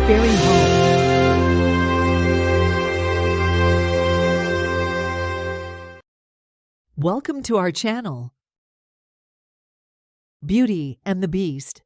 Fairyhome. Welcome to our channel. Beauty and the Beast.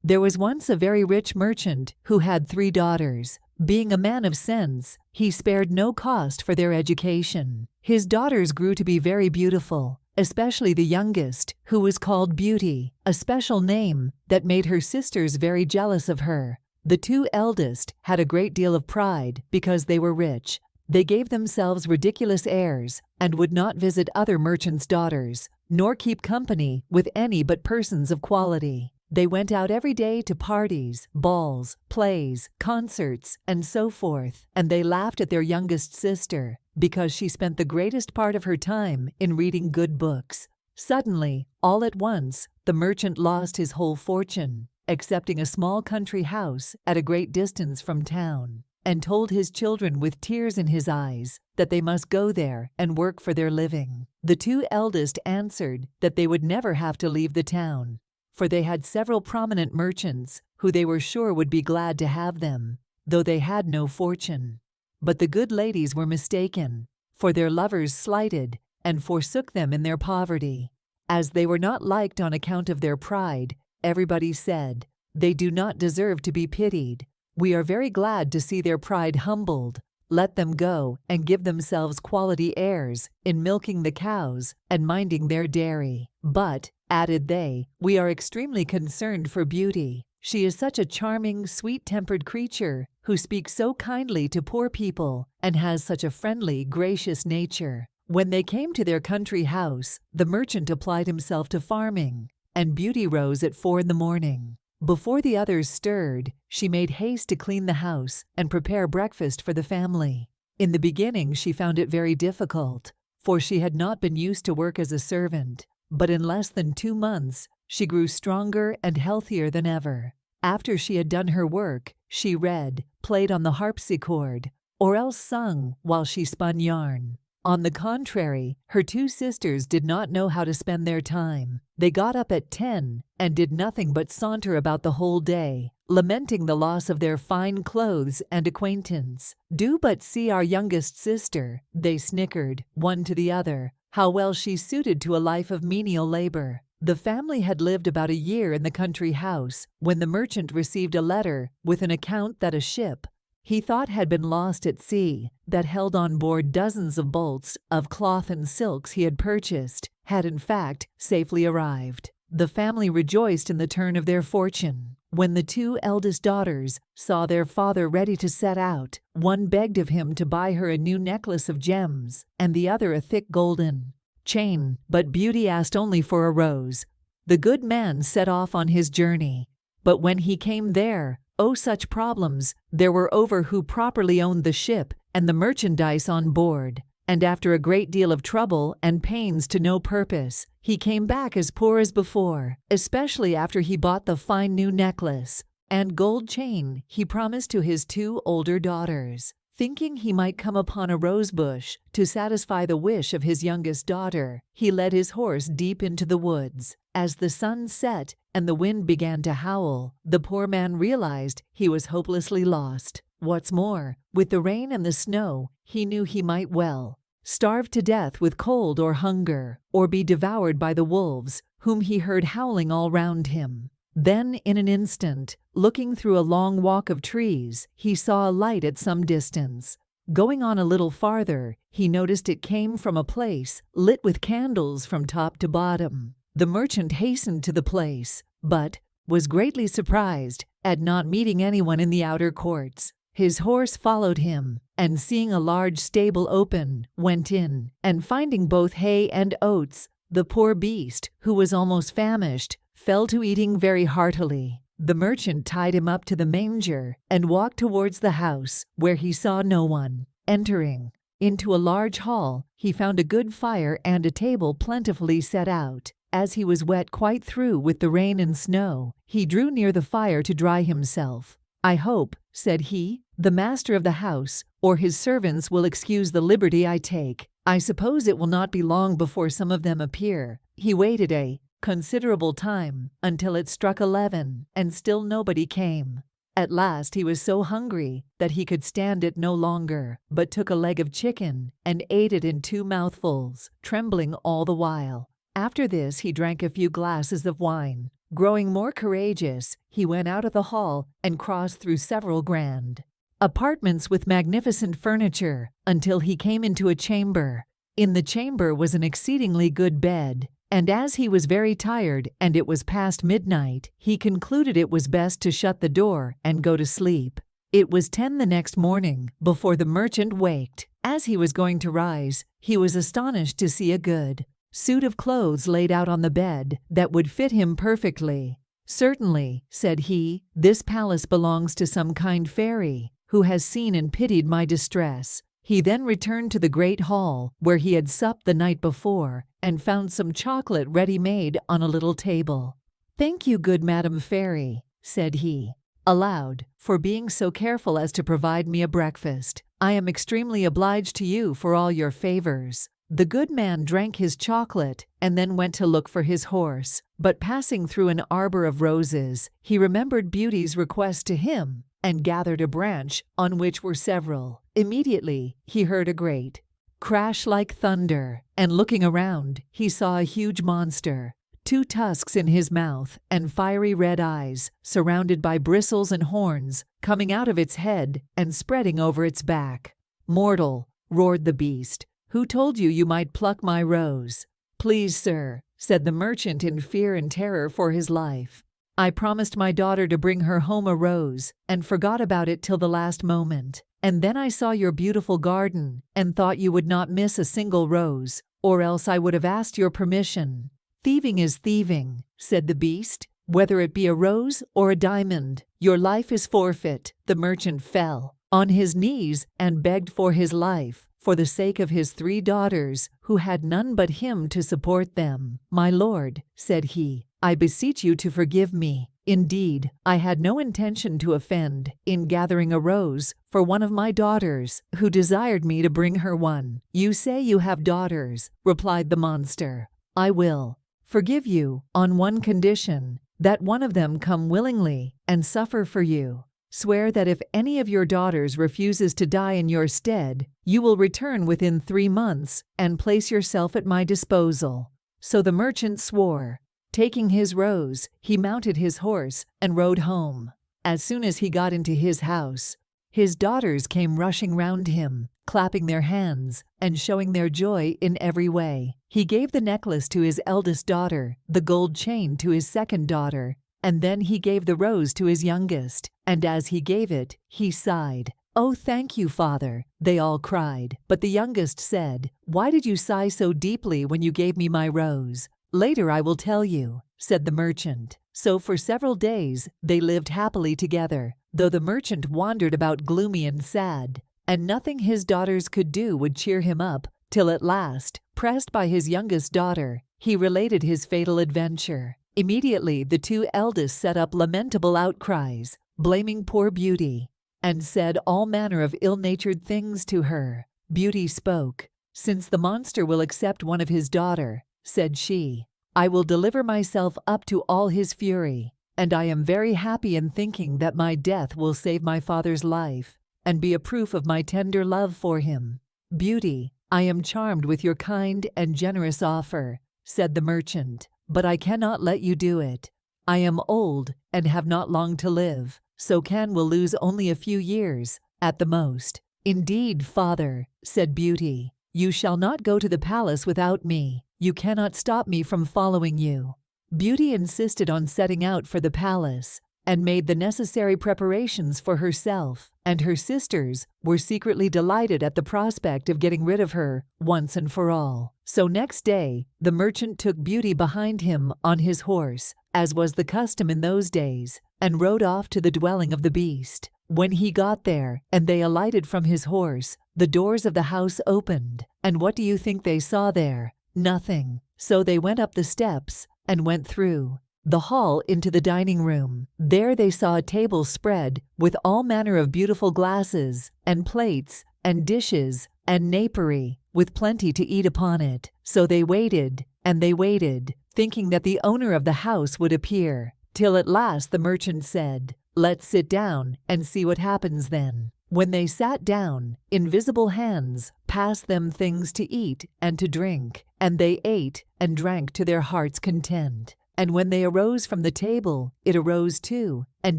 There was once a very rich merchant who had 3 daughters. Being a man of sense, he spared no cost for their education. His daughters grew to be very beautiful, especially the youngest, who was called Beauty, a special name that made her sisters very jealous of her. The 2 eldest had a great deal of pride because they were rich. They gave themselves ridiculous airs and would not visit other merchants' daughters, nor keep company with any but persons of quality. They went out every day to parties, balls, plays, concerts, and so forth, and they laughed at their youngest sister because she spent the greatest part of her time in reading good books. Suddenly, all at once, the merchant lost his whole fortune, excepting a small country house at a great distance from town, and told his children with tears in his eyes that they must go there and work for their living. The 2 eldest answered that they would never have to leave the town, for they had several prominent merchants who they were sure would be glad to have them, though they had no fortune. But the good ladies were mistaken, for their lovers slighted and forsook them in their poverty. As they were not liked on account of their pride, everybody said, "They do not deserve to be pitied. We are very glad to see their pride humbled. Let them go and give themselves quality airs in milking the cows and minding their dairy. But," added they, "we are extremely concerned for Beauty. She is such a charming, sweet-tempered creature who speaks so kindly to poor people and has such a friendly, gracious nature." When they came to their country house, the merchant applied himself to farming, and Beauty rose at 4 in the morning. Before the others stirred, she made haste to clean the house and prepare breakfast for the family. In the beginning she found it very difficult, for she had not been used to work as a servant, but in less than 2 months she grew stronger and healthier than ever. After she had done her work, she read, played on the harpsichord, or else sung while she spun yarn. On the contrary, her 2 sisters did not know how to spend their time. They got up at 10 and did nothing but saunter about the whole day, lamenting the loss of their fine clothes and acquaintance. "Do but see our youngest sister," they snickered, one to the other, "how well she's suited to a life of menial labor." The family had lived about a year in the country house when the merchant received a letter with an account that a ship he thought had been lost at sea, that held on board dozens of bolts of cloth and silks he had purchased, had in fact safely arrived. The family rejoiced in the turn of their fortune. When the 2 eldest daughters saw their father ready to set out, one begged of him to buy her a new necklace of gems, and the other a thick golden chain, but Beauty asked only for a rose. The good man set off on his journey, but when he came there, oh, such problems there were over who properly owned the ship and the merchandise on board, and after a great deal of trouble and pains to no purpose, he came back as poor as before, especially after he bought the fine new necklace and gold chain he promised to his 2 older daughters. Thinking he might come upon a rose bush to satisfy the wish of his youngest daughter, he led his horse deep into the woods. As the sun set and the wind began to howl, the poor man realized he was hopelessly lost. What's more, with the rain and the snow, he knew he might well starve to death with cold or hunger, or be devoured by the wolves, whom he heard howling all round him. Then, in an instant, looking through a long walk of trees, he saw a light at some distance. Going on a little farther, he noticed it came from a place lit with candles from top to bottom. The merchant hastened to the place, but was greatly surprised at not meeting anyone in the outer courts. His horse followed him, and seeing a large stable open, went in, and finding both hay and oats, the poor beast, who was almost famished, fell to eating very heartily. The merchant tied him up to the manger and walked towards the house, where he saw no one. Entering into a large hall, he found a good fire and a table plentifully set out. As he was wet quite through with the rain and snow, he drew near the fire to dry himself. "I hope," said he, "the master of the house or his servants will excuse the liberty I take. I suppose it will not be long before some of them appear." He waited a considerable time until it struck 11, and still nobody came. At last he was so hungry that he could stand it no longer, but took a leg of chicken and ate it in 2 mouthfuls, trembling all the while. After this he drank a few glasses of wine. Growing more courageous, he went out of the hall and crossed through several grand apartments with magnificent furniture until he came into a chamber. In the chamber was an exceedingly good bed, and as he was very tired and it was past midnight, he concluded it was best to shut the door and go to sleep. It was 10 the next morning before the merchant waked. As he was going to rise, he was astonished to see a good suit of clothes laid out on the bed that would fit him perfectly. "Certainly," said he, "this palace belongs to some kind fairy who has seen and pitied my distress." He then returned to the great hall where he had supped the night before and found some chocolate ready-made on a little table. "Thank you, good Madam Fairy," said he, aloud, "for being so careful as to provide me a breakfast. I am extremely obliged to you for all your favors." The good man drank his chocolate and then went to look for his horse, but passing through an arbor of roses, he remembered Beauty's request to him and gathered a branch on which were several. Immediately he heard a great crash like thunder, and looking around, he saw a huge monster, 2 tusks in his mouth and fiery red eyes, surrounded by bristles and horns, coming out of its head and spreading over its back. "Mortal," roared the beast, "who told you you might pluck my rose?" "Please, sir," said the merchant in fear and terror for his life, "I promised my daughter to bring her home a rose, and forgot about it till the last moment. And then I saw your beautiful garden, and thought you would not miss a single rose, or else I would have asked your permission." "Thieving is thieving," said the beast, "whether it be a rose or a diamond. Your life is forfeit." The merchant fell on his knees and begged for his life, for the sake of his 3 daughters, who had none but him to support them. "My lord," said he, "I beseech you to forgive me. Indeed, I had no intention to offend in gathering a rose for one of my daughters, who desired me to bring her one." "You say you have daughters," replied the monster. "I will forgive you on one condition, that one of them come willingly and suffer for you. Swear that if any of your daughters refuses to die in your stead, you will return within 3 months and place yourself at my disposal." So the merchant swore. Taking his rose, he mounted his horse and rode home. As soon as he got into his house, his daughters came rushing round him, clapping their hands and showing their joy in every way. He gave the necklace to his eldest daughter, the gold chain to his second daughter, and then he gave the rose to his youngest, and as he gave it, he sighed. "Oh, thank you, father," they all cried. But the youngest said, "Why did you sigh so deeply when you gave me my rose?" "Later I will tell you," said the merchant. So for several days they lived happily together, though the merchant wandered about gloomy and sad, and nothing his daughters could do would cheer him up, till at last, pressed by his youngest daughter, he related his fatal adventure. Immediately the 2 eldest set up lamentable outcries, blaming poor Beauty, and said all manner of ill-natured things to her. Beauty spoke. "Since the monster will accept one of his daughter," said she, "I will deliver myself up to all his fury, and I am very happy in thinking that my death will save my father's life, and be a proof of my tender love for him." "Beauty, I am charmed with your kind and generous offer," said the merchant, "but I cannot let you do it. I am old and have not long to live, so will lose only a few years, at the most." "Indeed, father," said Beauty, "you shall not go to the palace without me. You cannot stop me from following you." Beauty insisted on setting out for the palace, and made the necessary preparations for herself, and her sisters were secretly delighted at the prospect of getting rid of her once and for all. So next day the merchant took Beauty behind him on his horse, as was the custom in those days, and rode off to the dwelling of the beast. When he got there, and they alighted from his horse, the doors of the house opened, and what do you think they saw there? Nothing. So they went up the steps, and went through the hall into the dining room. There they saw a table spread with all manner of beautiful glasses, and plates, and dishes, and napery, with plenty to eat upon it. So they waited, and they waited, thinking that the owner of the house would appear, till at last the merchant said, Let's sit down and see what happens then." When they sat down, invisible hands passed them things to eat and to drink, and they ate and drank to their heart's content. And when they arose from the table, it arose too, and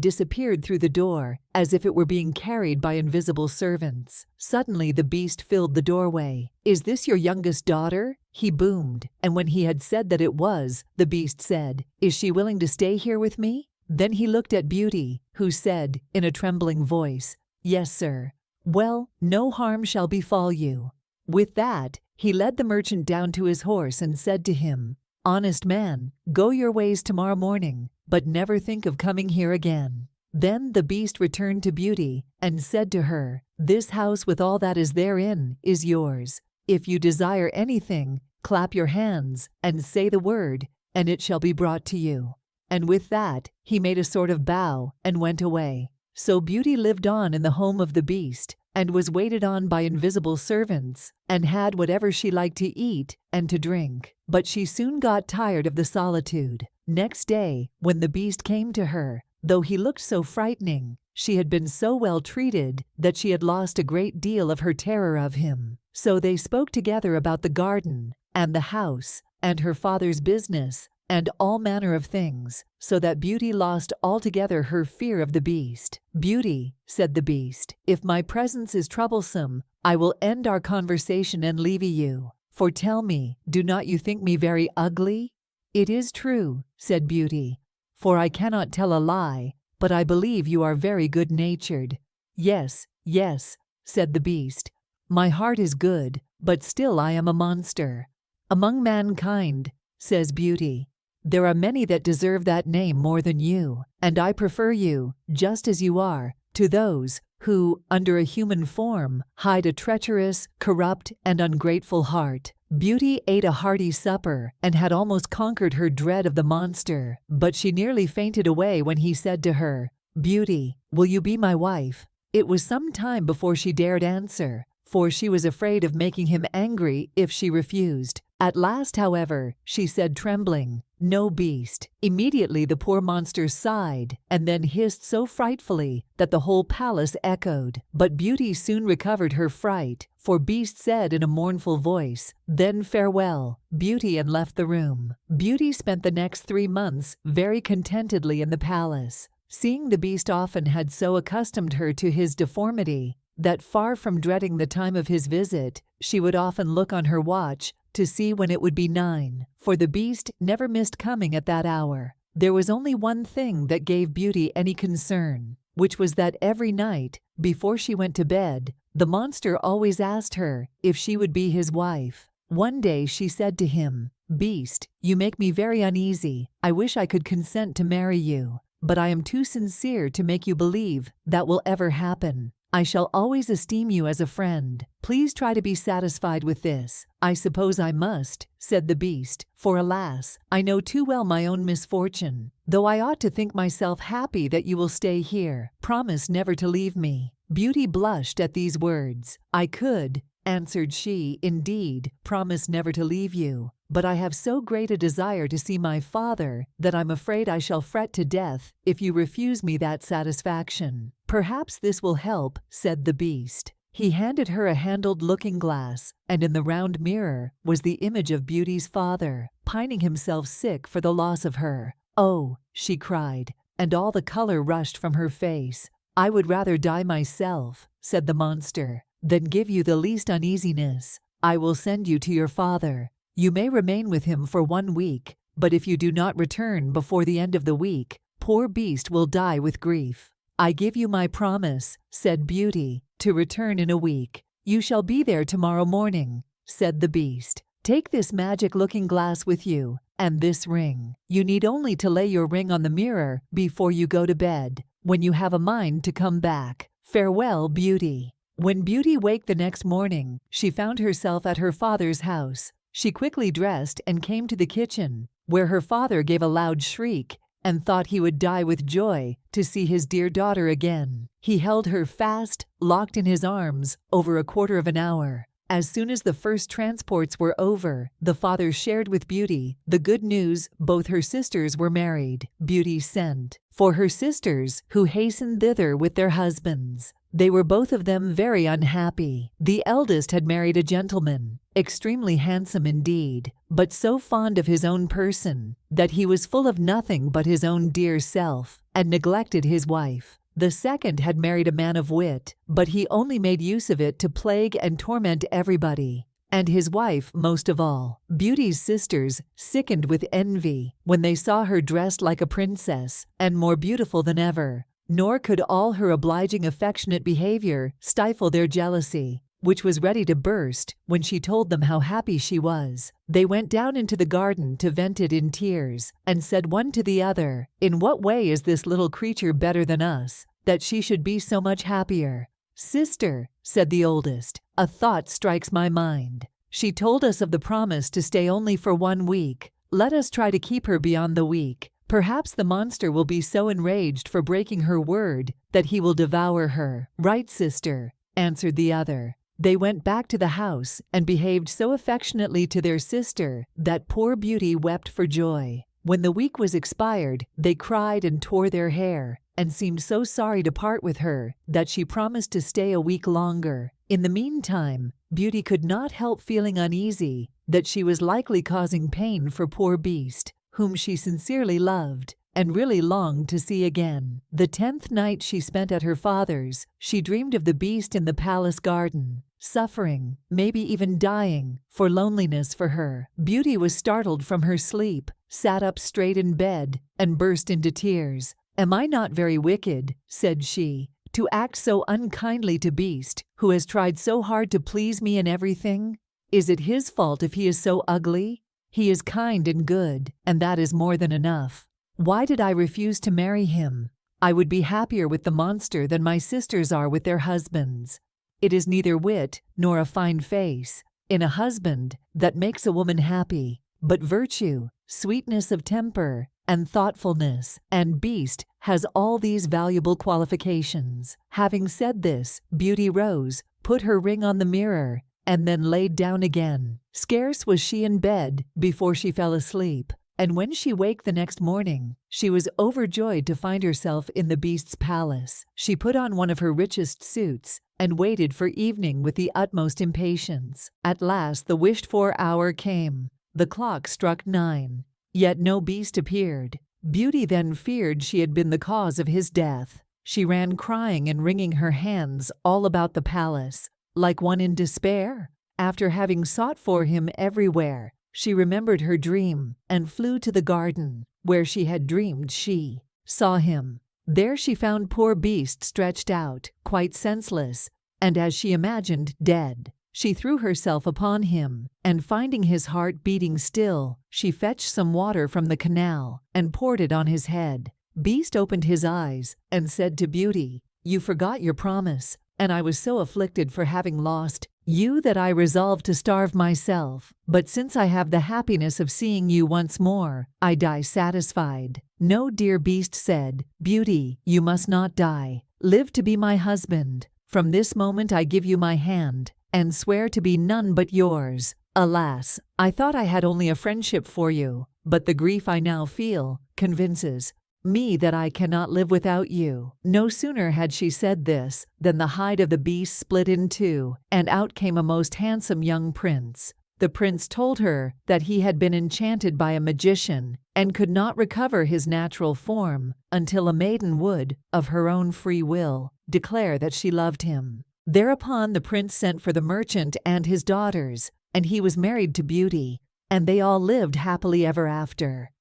disappeared through the door, as if it were being carried by invisible servants. Suddenly the beast filled the doorway. "Is this your youngest daughter?" he boomed, and when he had said that it was, the beast said, "Is she willing to stay here with me?" Then he looked at Beauty, who said, in a trembling voice, "Yes, sir." "Well, no harm shall befall you." With that, he led the merchant down to his horse and said to him, "Honest man, go your ways tomorrow morning, but never think of coming here again." Then the beast returned to Beauty and said to her, "This house with all that is therein is yours. If you desire anything, clap your hands and say the word, and it shall be brought to you." And with that, he made a sort of bow and went away. So Beauty lived on in the home of the beast, and was waited on by invisible servants, and had whatever she liked to eat and to drink. But she soon got tired of the solitude. Next day, when the beast came to her, though he looked so frightening, she had been so well treated that she had lost a great deal of her terror of him. So they spoke together about the garden, and the house, and her father's business, and all manner of things, so that Beauty lost altogether her fear of the beast. "Beauty," said the beast, "if my presence is troublesome, I will end our conversation and leave you. For tell me, do not you think me very ugly?" "It is true," said Beauty, "for I cannot tell a lie, but I believe you are very good-natured." "Yes, yes," said the beast, "my heart is good, but still I am a monster." "Among mankind," says Beauty, "there are many that deserve that name more than you, and I prefer you, just as you are, to those who, under a human form, hide a treacherous, corrupt, and ungrateful heart." Beauty ate a hearty supper, and had almost conquered her dread of the monster, but she nearly fainted away when he said to her, "Beauty, will you be my wife?" It was some time before she dared answer, for she was afraid of making him angry if she refused. At last, however, she said trembling, "No, beast." Immediately the poor monster sighed, and then hissed so frightfully that the whole palace echoed. But Beauty soon recovered her fright, for Beast said in a mournful voice, "Then farewell, Beauty," and left the room. Beauty spent the next 3 months very contentedly in the palace. Seeing the Beast often had so accustomed her to his deformity, that far from dreading the time of his visit, she would often look on her watch to see when it would be 9, for the Beast never missed coming at that hour. There was only one thing that gave Beauty any concern, which was that every night, before she went to bed, the monster always asked her if she would be his wife. One day she said to him, "Beast, you make me very uneasy. I wish I could consent to marry you, but I am too sincere to make you believe that will ever happen. I shall always esteem you as a friend. Please try to be satisfied with this." "I suppose I must," said the Beast, "for alas, I know too well my own misfortune, though I ought to think myself happy that you will stay here. Promise never to leave me." Beauty blushed at these words. "I could," answered she, "indeed, promise never to leave you, but I have so great a desire to see my father that I'm afraid I shall fret to death if you refuse me that satisfaction." "Perhaps this will help," said the Beast. He handed her a handled looking-glass, and in the round mirror was the image of Beauty's father, pining himself sick for the loss of her. "Oh," she cried, and all the color rushed from her face. "I would rather die myself," said the monster, "than give you the least uneasiness. I will send you to your father. You may remain with him for 1 week, but if you do not return before the end of the week, poor Beast will die with grief." "I give you my promise," said Beauty, "to return in a week." "You shall be there tomorrow morning," said the Beast. "Take this magic looking-glass with you, and this ring. You need only to lay your ring on the mirror before you go to bed, when you have a mind to come back. Farewell, Beauty." When Beauty waked the next morning, she found herself at her father's house. She quickly dressed and came to the kitchen, where her father gave a loud shriek and thought he would die with joy to see his dear daughter again. He held her fast, locked in his arms, over a quarter of an hour. As soon as the first transports were over, the father shared with Beauty the good news both her sisters were married. Beauty sent for her sisters, who hastened thither with their husbands. They were both of them very unhappy. The eldest had married a gentleman, extremely handsome indeed, but so fond of his own person that he was full of nothing but his own dear self, and neglected his wife. The second had married a man of wit, but he only made use of it to plague and torment everybody, and his wife most of all. Beauty's sisters sickened with envy when they saw her dressed like a princess and more beautiful than ever. Nor could all her obliging, affectionate behavior stifle their jealousy, which was ready to burst when she told them how happy she was. They went down into the garden to vent it in tears, and said one to the other, "In what way is this little creature better than us, that she should be so much happier?" "Sister," said the oldest, "a thought strikes my mind. She told us of the promise to stay only for 1 week. Let us try to keep her beyond the week. Perhaps the monster will be so enraged for breaking her word that he will devour her." "Right, sister," answered the other. They went back to the house and behaved so affectionately to their sister that poor Beauty wept for joy. When the week was expired, they cried and tore their hair, and seemed so sorry to part with her that she promised to stay a week longer. In the meantime, Beauty could not help feeling uneasy that she was likely causing pain for poor Beast, whom she sincerely loved and really longed to see again. The 10th night she spent at her father's, she dreamed of the Beast in the palace garden, suffering, maybe even dying, for loneliness for her. Beauty was startled from her sleep, sat up straight in bed, and burst into tears. "Am I not very wicked," said she, "to act so unkindly to Beast, who has tried so hard to please me in everything? Is it his fault if he is so ugly? He is kind and good, and that is more than enough. Why did I refuse to marry him? I would be happier with the monster than my sisters are with their husbands. It is neither wit nor a fine face in a husband that makes a woman happy, but virtue, sweetness of temper, and thoughtfulness, and Beast has all these valuable qualifications." Having said this, Beauty rose, put her ring on the mirror, and then laid down again. Scarce was she in bed before she fell asleep, and when she waked the next morning, she was overjoyed to find herself in the Beast's palace. She put on one of her richest suits, and waited for evening with the utmost impatience. At last the wished-for hour came. The clock struck 9, yet no Beast appeared. Beauty then feared she had been the cause of his death. She ran crying and wringing her hands all about the palace, like one in despair. After having sought for him everywhere, she remembered her dream and flew to the garden, where she had dreamed she saw him. There she found poor Beast stretched out, quite senseless, and as she imagined, dead. She threw herself upon him, and finding his heart beating still, she fetched some water from the canal and poured it on his head. Beast opened his eyes and said to Beauty, "You forgot your promise, and I was so afflicted for having lost you that I resolved to starve myself. But since I have the happiness of seeing you once more, I die satisfied." "No, dear Beast," said Beauty, "you must not die. Live to be my husband. From this moment I give you my hand, and swear to be none but yours. Alas, I thought I had only a friendship for you, but the grief I now feel convinces me that I cannot live without you." No sooner had she said this than the hide of the Beast split in two, and out came a most handsome young prince. The prince told her that he had been enchanted by a magician and could not recover his natural form until a maiden would, of her own free will, declare that she loved him. Thereupon the prince sent for the merchant and his daughters, and he was married to Beauty, and they all lived happily ever after.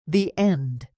The end.